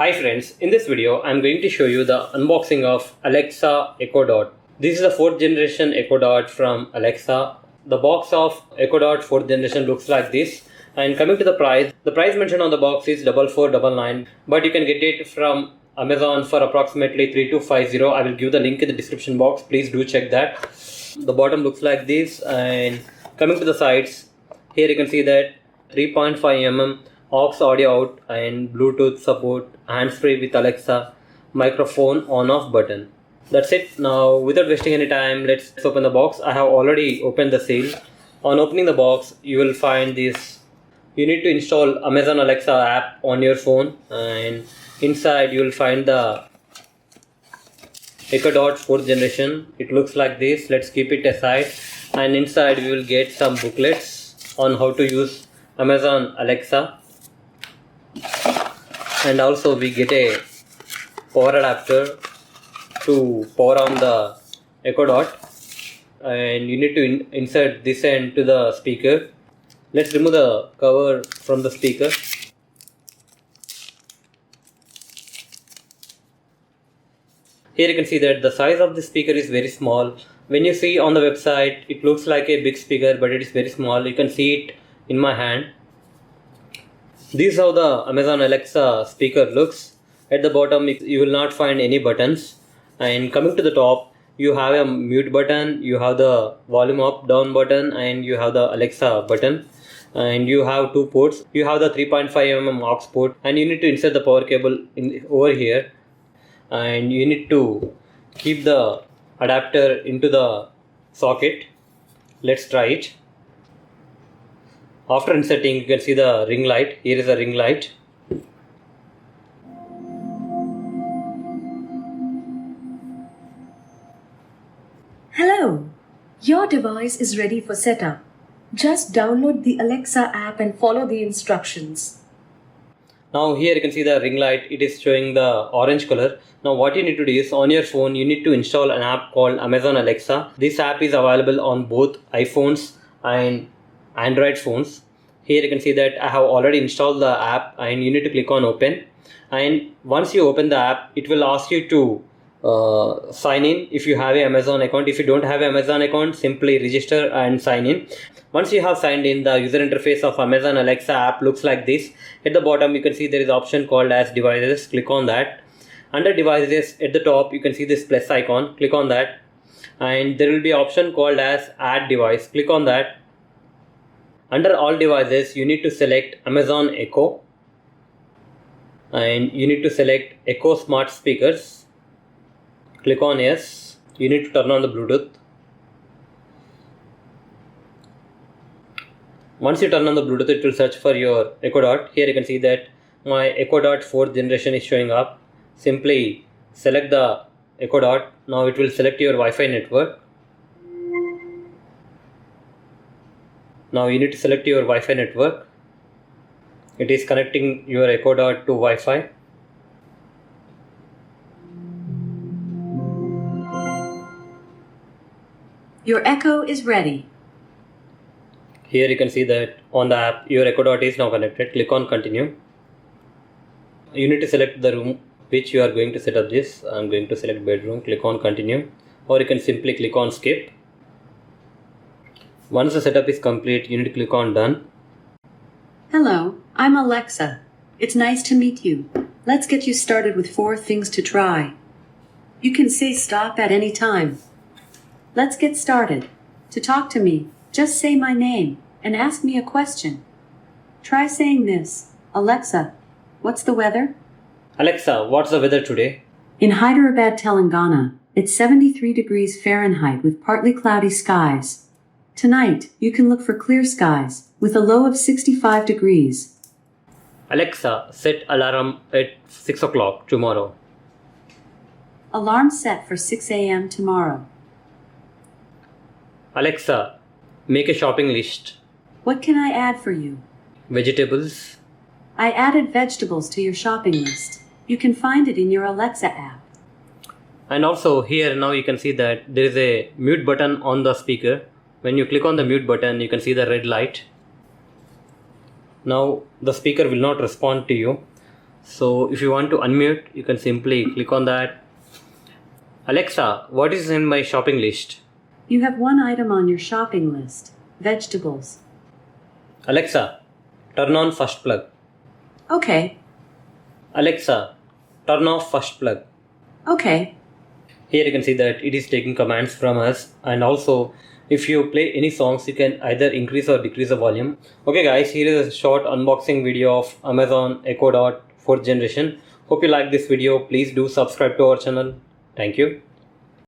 Hi friends, in this video I'm going to show you the unboxing of Alexa Echo Dot. This is the 4th generation Echo Dot from Alexa. The box of Echo Dot 4th generation looks like this. And coming to the price mentioned on the box is 4499, but you can get it from Amazon for approximately 3250. I will give the link in the description box. Please do check that. The bottom looks like this, and coming to the sides, here you can see that 3.5 mm aux audio out and Bluetooth support, hands-free with Alexa, microphone on-off button. That's it. Now without wasting any time, let's open the box. I have already opened the seal. On opening the box, you will find this. You need to install Amazon Alexa app on your phone, and inside you will find the Echo Dot 4th generation. It looks like this. Let's keep it aside, and inside we will get some booklets on how to use Amazon Alexa, and also we get a power adapter to power on the Echo Dot, and you need to insert this end to the speaker. Let's remove the cover from the speaker. Here you can see that the size of the speaker is very small. When you see on the website, it looks like a big speaker, but it is very small. You can see it in my hand. This is how the Amazon Alexa speaker looks. At the bottom, you will not find any buttons. And coming to the top, you have a mute button, you have the volume up down button, and you have the Alexa button. And you have two ports. You have the 3.5 mm aux port, and you need to insert the power cable over here. And you need to keep the adapter into the socket. Let's try it. After inserting, you can see the ring light. Here is a ring light. Hello, your device is ready for setup. Just download the Alexa app and follow the instructions. Now here you can see the ring light. It is showing the orange color. Now what you need to do is, on your phone you need to install an app called Amazon Alexa. This app is available on both iPhones and Android phones. Here you can see that I have already installed the app, and you need to click on open. And once you open the app, it will ask you to sign in if you have an Amazon account. If you don't have an Amazon account, simply register and sign in. Once you have signed in, the user interface of Amazon Alexa app looks like this. At the bottom you can see there is an option called as devices. Click on that. Under devices, at the top you can see this plus icon. Click on that, and there will be an option called as add device. Click on that. Under all devices, you need to select Amazon Echo, and you need to select Echo Smart Speakers. Click on yes. You need to turn on the Bluetooth. Once you turn on the Bluetooth, it will search for your Echo Dot. Here you can see that my Echo Dot 4th generation is showing up. Simply select the Echo Dot. Now it will select your Wi-Fi network. Now you need to select your Wi-Fi network. It is connecting your Echo Dot to Wi-Fi. Your Echo is ready. Here you can see that on the app your Echo Dot is now connected. Click on continue. You need to select the room which you are going to set up this. I am going to select bedroom. Click on continue, or you can simply click on skip. Once the setup is complete, you need to click on done. Hello, I'm Alexa. It's nice to meet you. Let's get you started with 4 things to try. You can say stop at any time. Let's get started. To talk to me, just say my name and ask me a question. Try saying this. Alexa, what's the weather? Alexa, what's the weather today? In Hyderabad, Telangana, it's 73 degrees Fahrenheit with partly cloudy skies. Tonight, you can look for clear skies with a low of 65 degrees. Alexa, set alarm at 6 o'clock tomorrow. Alarm set for 6 a.m. tomorrow. Alexa, make a shopping list. What can I add for you? Vegetables. I added vegetables to your shopping list. You can find it in your Alexa app. And also here now you can see that there is a mute button on the speaker. When you click on the mute button, you can see the red light. Now the speaker will not respond to you. So if you want to unmute, you can simply click on that. Alexa, what is in my shopping list? You have one item on your shopping list. Vegetables. Alexa, turn on first plug. Okay. Alexa, turn off first plug. Okay. Here you can see that it is taking commands from us, and also if you play any songs, you can either increase or decrease the volume. Okay guys, here is a short unboxing video of Amazon Echo Dot 4th generation. Hope you like this video. Please do subscribe to our channel. Thank you.